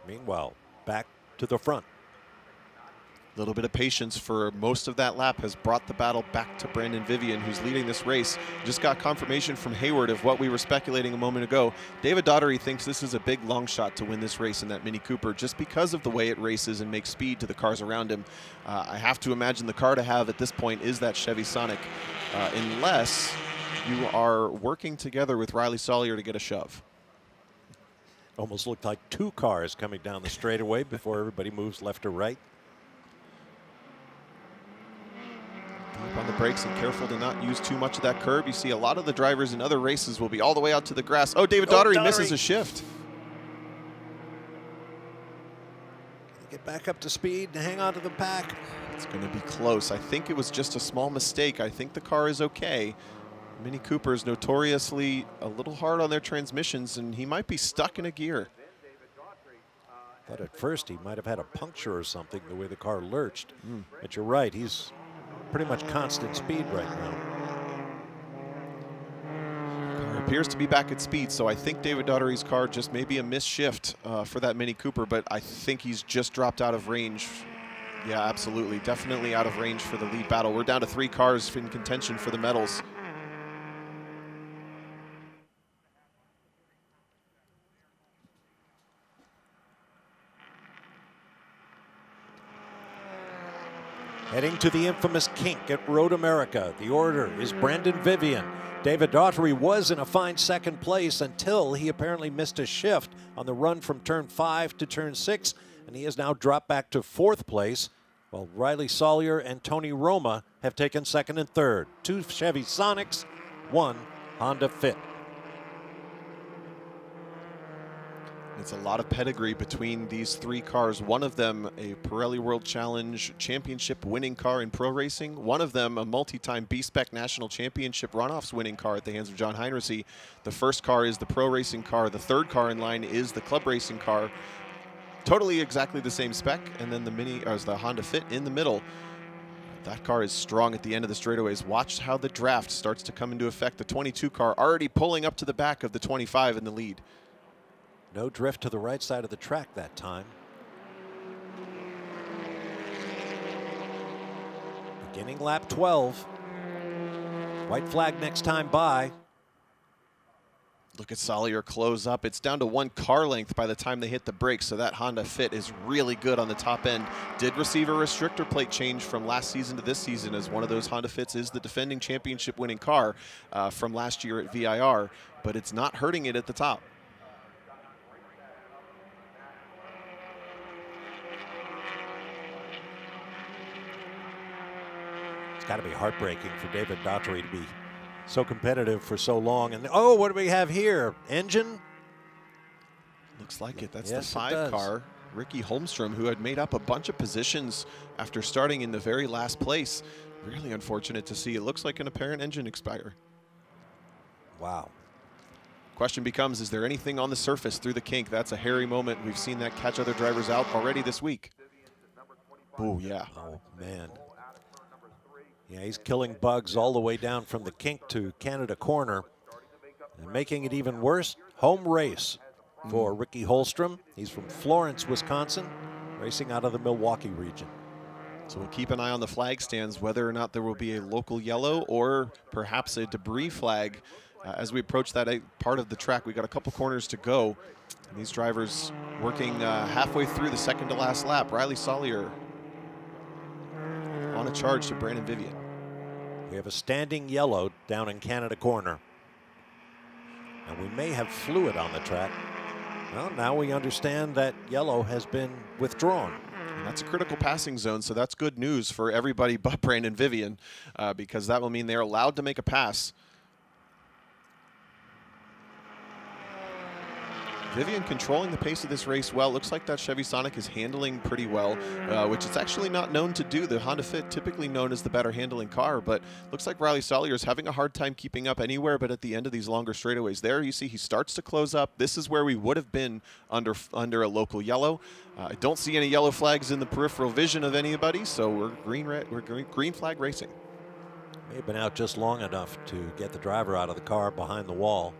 Meanwhile, back to the front. A little bit of patience for most of that lap has brought the battle back to Brandon Vivian, who's leading this race. Just got confirmation from Hayward of what we were speculating a moment ago. David Daughtry thinks this is a big long shot to win this race in that Mini Cooper just because of the way it races and makes speed to the cars around him. I have to imagine the car to have at this point is that Chevy Sonic, unless you are working together with Riley Sawyer to get a shove. Almost looked like 2 cars coming down the straightaway before everybody moves left or right. Deep on the brakes and careful to not use too much of that curb. You see a lot of the drivers in other races will be all the way out to the grass. Oh, David Daughtry misses a shift. Get back up to speed and hang on to the pack. It's going to be close. I think it was just a small mistake. I think the car is okay. Mini Coopers notoriously a little hard on their transmissions, and he might be stuck in a gear. Thought at first he might have had a puncture or something, the way the car lurched. But you're right, he's pretty much constant speed right now. Car appears to be back at speed, so I think David Daughtry's car just may be a missed shift for that Mini Cooper, but I think he's just dropped out of range. Yeah, absolutely. Definitely out of range for the lead battle. We're down to 3 cars in contention for the medals. Heading to the infamous kink at Road America. The order is Brandon Vivian. David Daughtry was in a fine 2nd place until he apparently missed a shift on the run from turn 5 to turn 6, and he has now dropped back to 4th place, while Riley Sawyer and Tony Roma have taken 2nd and 3rd. 2 Chevy Sonics, 1 Honda Fit. It's a lot of pedigree between these 3 cars. One of them a Pirelli World Challenge Championship winning car in pro racing. One of them a multi-time B-Spec National Championship Runoffs winning car at the hands of John Heinrichsey. The first car is the pro racing car. The 3rd car in line is the club racing car. Totally exactly the same spec. And then the Honda Fit in the middle. That car is strong at the end of the straightaways. Watch how the draft starts to come into effect. The 22 car already pulling up to the back of the 25 in the lead. No drift to the right side of the track that time. Beginning lap 12. White flag next time by. Look at Sawyer close up. It's down to 1 car length by the time they hit the brakes, so that Honda Fit is really good on the top end. Did receive a restrictor plate change from last season to this season, as one of those Honda Fits is the defending championship winning car from last year at VIR, but it's not hurting it at the top. Got to be heartbreaking for David Daughtry to be so competitive for so long. And oh, what do we have here? Engine? Looks like it. That's Yes, the 5 car. Ricky Holmstrom, who had made up a bunch of positions after starting in the very last place. Really unfortunate to see. It looks like an apparent engine expire. Wow. Question becomes, is there anything on the surface through the kink? That's a hairy moment. We've seen that catch other drivers out already this week. Oh, yeah. Oh, man. Yeah, he's killing bugs all the way down from the kink to Canada Corner. And making it even worse, home race for Ricky Holmstrom. He's from Florence, Wisconsin, racing out of the Milwaukee region. So we'll keep an eye on the flag stands, whether or not there will be a local yellow or perhaps a debris flag. As we approach that part of the track, we got a couple corners to go. And these drivers working halfway through the second to last lap. Riley Sawyer on a charge to Brandon Vivian. We have a standing yellow down in Canada Corner. And we may have fluid on the track. Well, now we understand that yellow has been withdrawn. And that's a critical passing zone, so that's good news for everybody but Brandon Vivian, because that will mean they're allowed to make a pass. Vivian controlling the pace of this race well. Looks like that Chevy Sonic is handling pretty well, which it's actually not known to do. The Honda Fit typically known as the better handling car, but looks like Riley Sawyer is having a hard time keeping up anywhere but at the end of these longer straightaways. There you see he starts to close up. This is where we would have been under a local yellow. I don't see any yellow flags in the peripheral vision of anybody, so we're green flag racing. May have been out just long enough to get the driver out of the car behind the wall.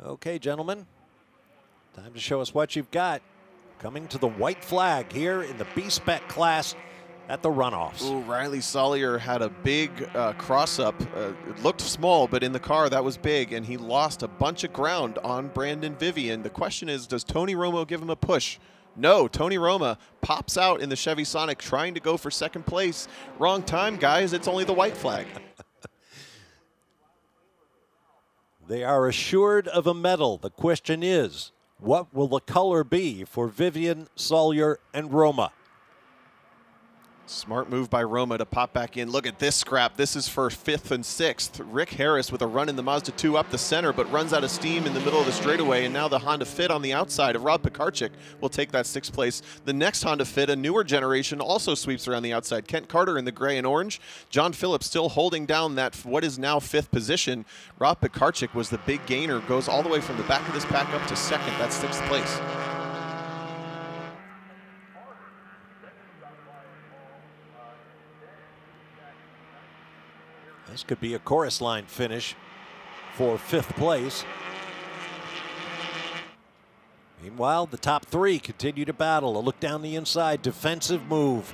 Okay, gentlemen, time to show us what you've got. Coming to the white flag here in the B-Spec class at the runoffs. Ooh, Riley Sawyer had a big cross-up. It looked small, but in the car, that was big, and he lost a bunch of ground on Brandon Vivian. The question is, does Tony Romo give him a push? No, Tony Roma pops out in the Chevy Sonic trying to go for second place. Wrong time, guys. It's only the white flag. They are assured of a medal. The question is, what will the color be for Vivian, Sawyer, and Roma? Smart move by Roma to pop back in. Look at this scrap. This is for 5th and 6th. Rick Harris with a run in the Mazda 2 up the center, but runs out of steam in the middle of the straightaway, and now the Honda Fit on the outside of Rob Pekarczyk will take that 6th place. The next Honda Fit, a newer generation, also sweeps around the outside. Kent Carter in the gray and orange. John Phillips still holding down that what is now 5th position. Rob Pekarczyk was the big gainer, goes all the way from the back of this pack up to 2nd. That's 6th place. This could be a chorus line finish for 5th place. Meanwhile, the top 3 continue to battle. A look down the inside, defensive move.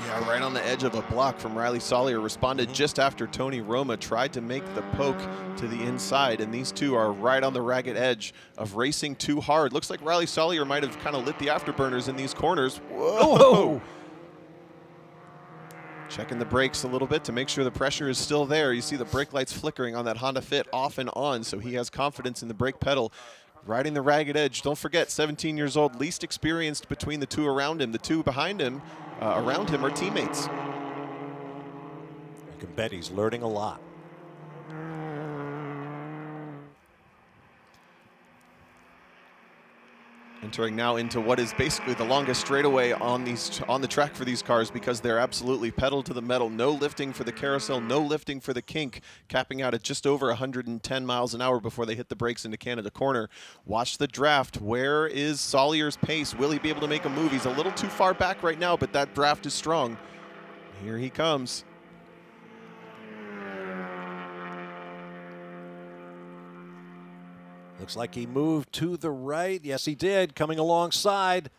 Yeah, right on the edge of a block from Riley Sawyer. Responded just after Tony Roma tried to make the poke to the inside, and these two are right on the ragged edge of racing too hard. Looks like Riley Sawyer might have kind of lit the afterburners in these corners. Whoa! Checking the brakes a little bit to make sure the pressure is still there. You see the brake lights flickering on that Honda Fit off and on, so he has confidence in the brake pedal. Riding the ragged edge. Don't forget, 17 years old, least experienced between the two around him. The two behind him, around him, are teammates. You can bet he's learning a lot. Entering now into what is basically the longest straightaway on the track for these cars, because they're absolutely pedal to the metal. No lifting for the carousel, no lifting for the kink, capping out at just over 110 miles an hour before they hit the brakes into Canada Corner. Watch the draft. Where is Sawyer's pace? Will he be able to make a move? He's a little too far back right now, but that draft is strong. Here he comes. Looks like he moved to the right. Yes, he did, coming alongside.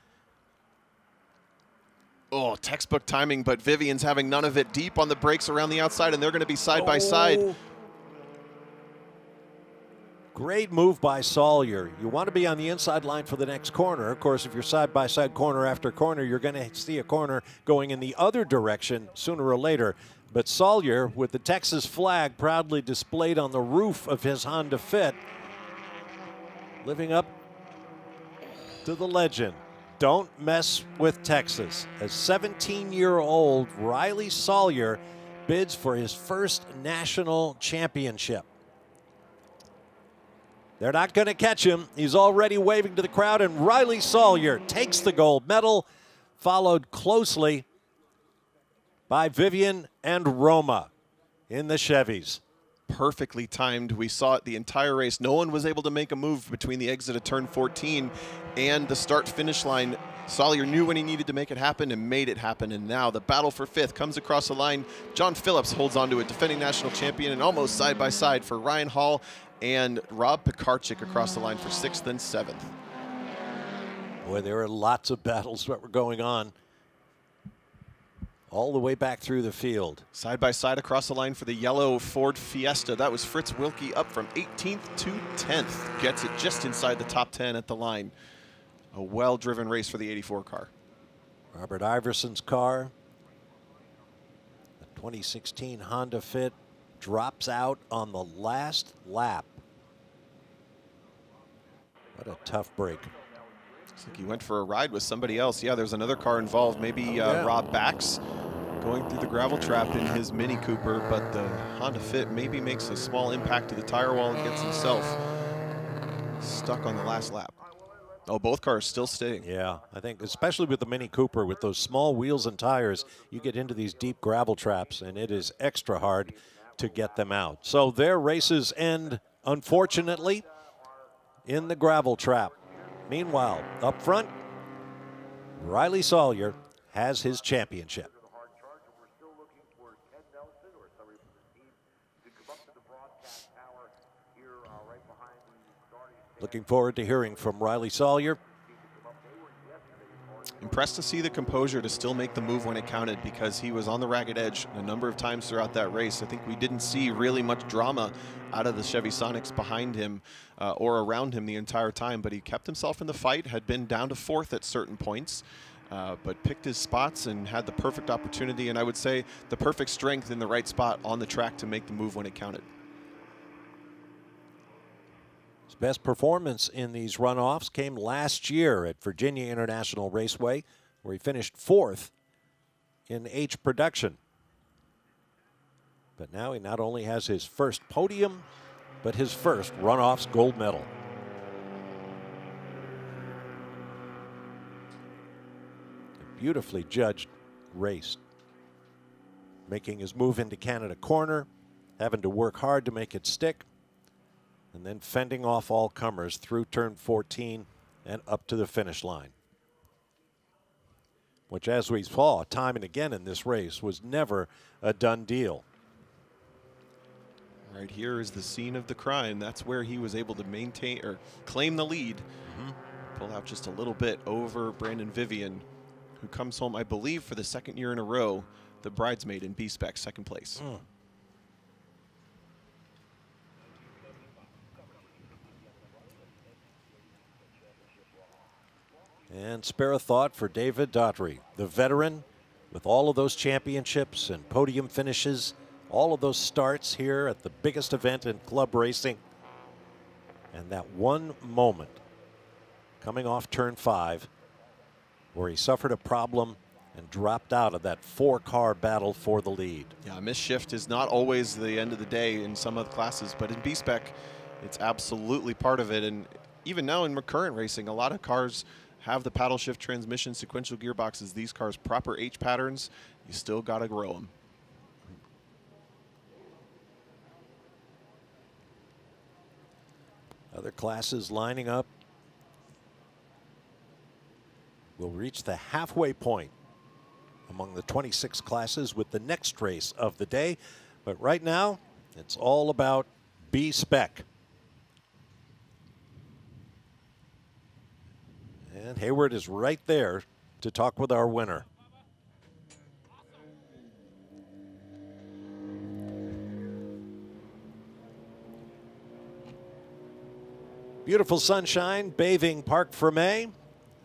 Oh, textbook timing, but Vivian's having none of it. Deep on the brakes around the outside, and they're going to be side by side. Great move by Sawyer. You want to be on the inside line for the next corner. Of course, if you're side by side, corner after corner, you're going to see a corner going in the other direction sooner or later. But Sawyer, with the Texas flag proudly displayed on the roof of his Honda Fit, living up to the legend. Don't mess with Texas. A 17-year-old Riley Sawyer bids for his first national championship. They're not going to catch him. He's already waving to the crowd, and Riley Sawyer takes the gold medal, followed closely by Vivian and Roma in the Chevys. Perfectly timed. We saw it the entire race. No one was able to make a move between the exit of turn 14 and the start-finish line. Sawyer knew when he needed to make it happen and made it happen. And now the battle for fifth comes across the line. John Phillips holds on to it, defending national champion, and almost side by side for Ryan Hall and Rob Pekarczyk across the line for sixth and seventh. Boy, there are lots of battles that were going on all the way back through the field. Side by side across the line for the yellow Ford Fiesta. That was Fritz Wilkie up from 18th to 10th. Gets it just inside the top 10 at the line. A well-driven race for the 84 car. Robert Iverson's car, the 2016 Honda Fit, drops out on the last lap. What a tough break. Looks like he went for a ride with somebody else. Yeah, there's another car involved. Maybe Rob Bax going through the gravel trap in his Mini Cooper, but the Honda Fit maybe makes a small impact to the tire wall and gets himself stuck on the last lap. Oh, both cars still staying. Yeah, I think especially with the Mini Cooper, with those small wheels and tires, you get into these deep gravel traps, and it is extra hard to get them out. So their races end, unfortunately, in the gravel trap. Meanwhile, up front, Riley Sawyer has his championship. Looking forward to hearing from Riley Sawyer. Impressed to see the composure to still make the move when it counted, because he was on the ragged edge a number of times throughout that race. I think we didn't see really much drama out of the Chevy Sonics behind him or around him the entire time, but he kept himself in the fight, had been down to fourth at certain points, but picked his spots and had the perfect opportunity, and I would say the perfect strength in the right spot on the track to make the move when it counted. His best performance in these runoffs came last year at Virginia International Raceway, where he finished fourth in H production. But now he not only has his first podium, but his first runoffs gold medal. A beautifully judged race. Making his move into Canada Corner, having to work hard to make it stick, and then fending off all comers through turn 14 and up to the finish line. Which, as we saw time and again in this race, was never a done deal. Right here is the scene of the crime. That's where he was able to maintain or claim the lead. Pull out just a little bit over Brandon Vivian, who comes home, I believe, for the second year in a row, the bridesmaid in B-Spec, second place. And spare a thought for David Daughtry, the veteran with all of those championships and podium finishes, all of those starts here at the biggest event in club racing. And that one moment coming off turn 5 where he suffered a problem and dropped out of that 4-car battle for the lead. Yeah, a missed shift is not always the end of the day in some of the classes, but in B-Spec, it's absolutely part of it. And even now in current racing, a lot of cars have the paddle shift transmission, sequential gearboxes. These cars, proper H patterns, you still got to grow them. Other classes lining up. We'll reach the halfway point among the 26 classes with the next race of the day. But right now, it's all about B-Spec. And Hayward is right there to talk with our winner. Beautiful sunshine bathing Parc Fermé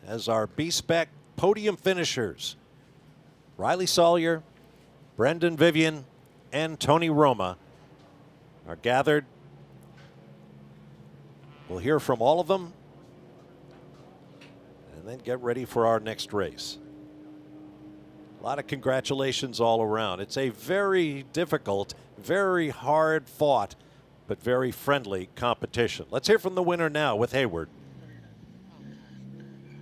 as our B-Spec podium finishers, Riley Sawyer, Brendan Vivian, and Tony Roma, are gathered. We'll hear from all of them and then get ready for our next race. A lot of congratulations all around. It's a very difficult, very hard fought, but very friendly competition. Let's hear from the winner now with Hayward.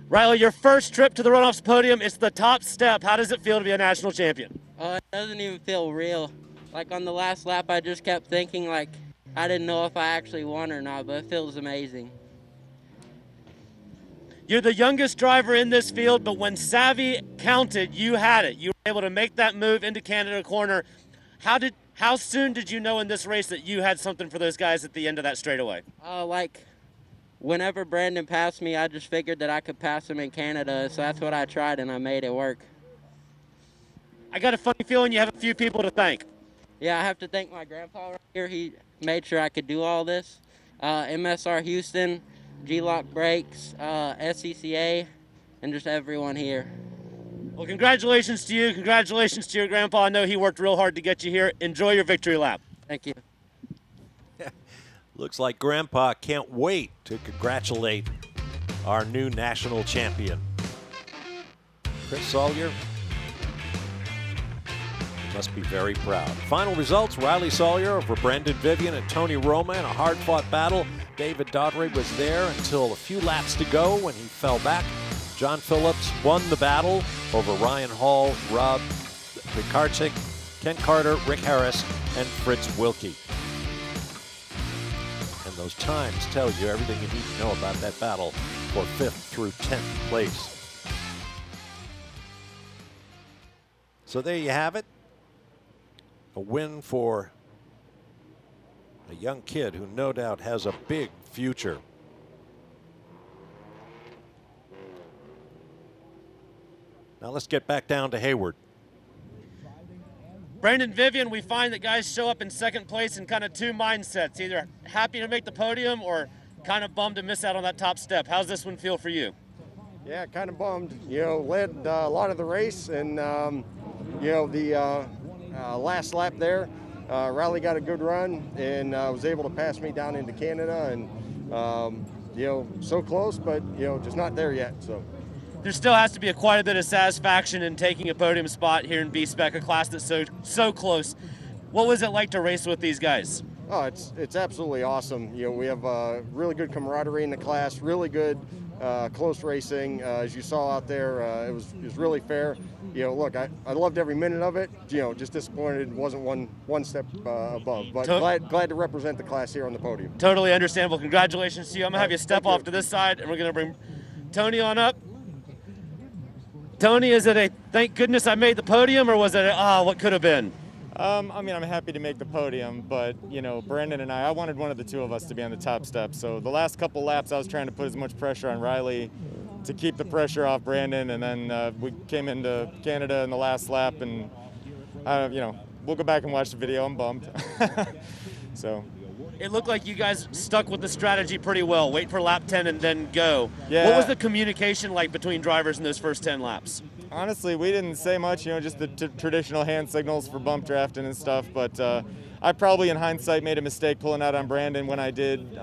Riley, your first trip to the Runoffs podium, it's the top step. How does it feel to be a national champion? It doesn't even feel real. Like on the last lap, I just kept thinking like I didn't know if I actually won or not, but it feels amazing. You're the youngest driver in this field, but when Savvy counted, you had it. You were able to make that move into Canada corner. How soon did you know in this race that you had something for those guys at the end of that straightaway? Like whenever Brandon passed me, I just figured that I could pass him in Canada, so that's what I tried, and I made it work. I got a funny feeling you have a few people to thank. Yeah, I have to thank my grandpa right here. He made sure I could do all this. MSR Houston, G-Lock Brakes, SCCA, and just everyone here. Well, congratulations to you. Congratulations to your grandpa. I know he worked real hard to get you here. Enjoy your victory lap. Thank you. Looks like Grandpa can't wait to congratulate our new national champion. Chris Sawyer must be very proud. Final results, Riley Sawyer over Brendan Vivian and Tony Roma in a hard-fought battle. David Daughtry was there until a few laps to go when he fell back. John Phillips won the battle over Ryan Hall, Rob Mccarthy, Ken Carter, Rick Harris, and Fritz Wilkie. And those times tell you everything you need to know about that battle for 5th through 10th place. So there you have it. A win for a young kid who no doubt has a big future. Now let's get back down to Hayward. Brandon Vivian, we find that guys show up in second place in kind of two mindsets, either happy to make the podium or kind of bummed to miss out on that top step. How's this one feel for you? Yeah, kind of bummed. You know, led a lot of the race, and you know, the last lap there, Riley got a good run and was able to pass me down into Canada, and you know, so close, but you know, just not there yet. So there still has to be quite a bit of satisfaction in taking a podium spot here in B-Spec, a class that's so close. What was it like to race with these guys? Oh, it's absolutely awesome. You know, we have really good camaraderie in the class, really good close racing. As you saw out there, it was really fair. You know, look, I loved every minute of it. You know, just disappointed it wasn't one step above. But glad to represent the class here on the podium. Totally understandable. Congratulations to you. I'm gonna have you step off to this side, and we're gonna bring Tony on up. Tony, is it a thank goodness I made the podium, or was it a, what could have been? I mean, I'm happy to make the podium, but, you know, Brandon and I wanted one of the two of us to be on the top step. So the last couple laps, I was trying to put as much pressure on Riley to keep the pressure off Brandon. And then we came into Canada in the last lap, and, you know, we'll go back and watch the video. I'm bummed. So. It looked like you guys stuck with the strategy pretty well. Wait for lap 10 and then go. Yeah. What was the communication like between drivers in those first 10 laps? Honestly, we didn't say much, you know, just the traditional hand signals for bump drafting and stuff. But I probably, in hindsight, made a mistake pulling out on Brandon when I did.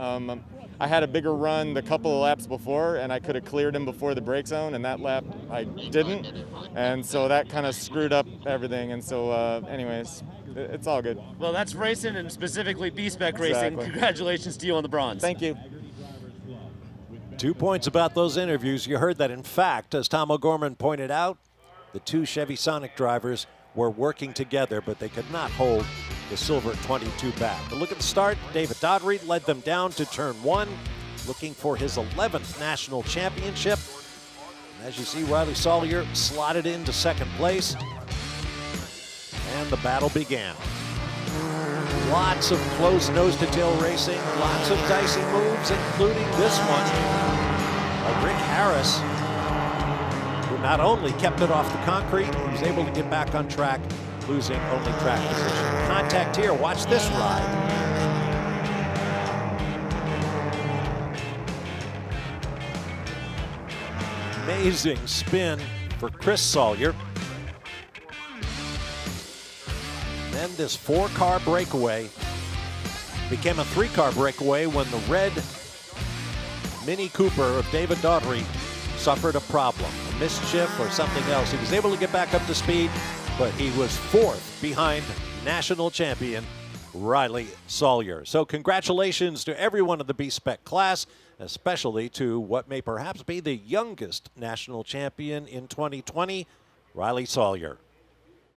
I had a bigger run the couple of laps before, and I could have cleared him before the brake zone, and that lap I didn't. And so that kind of screwed up everything. And so, anyways, it's all good. Well, that's racing, and specifically B-Spec Exactly. racing. Congratulations to you on the bronze. Thank you. 2 points about those interviews. You heard that, in fact, as Tom O'Gorman pointed out, the two Chevy Sonic drivers were working together, but they could not hold the silver 22 back. But look at the start. David Daughtry led them down to turn 1, looking for his 11th national championship. And as you see, Riley Sawyer slotted into second place, and the battle began. Lots of close nose-to-tail racing, lots of dicey moves, including this one of Rick Harris, who not only kept it off the concrete, he was able to get back on track, losing only track position. Contact here, watch this ride. Amazing spin for Chris Sawyer. Then this 4-car breakaway became a 3-car breakaway when the red Mini Cooper of David Daughtry suffered a problem. mischief or something else. He was able to get back up to speed, but he was 4th behind national champion Riley Sawyer. So congratulations to everyone in the B-Spec class, especially to what may perhaps be the youngest national champion in 2020, Riley Sawyer.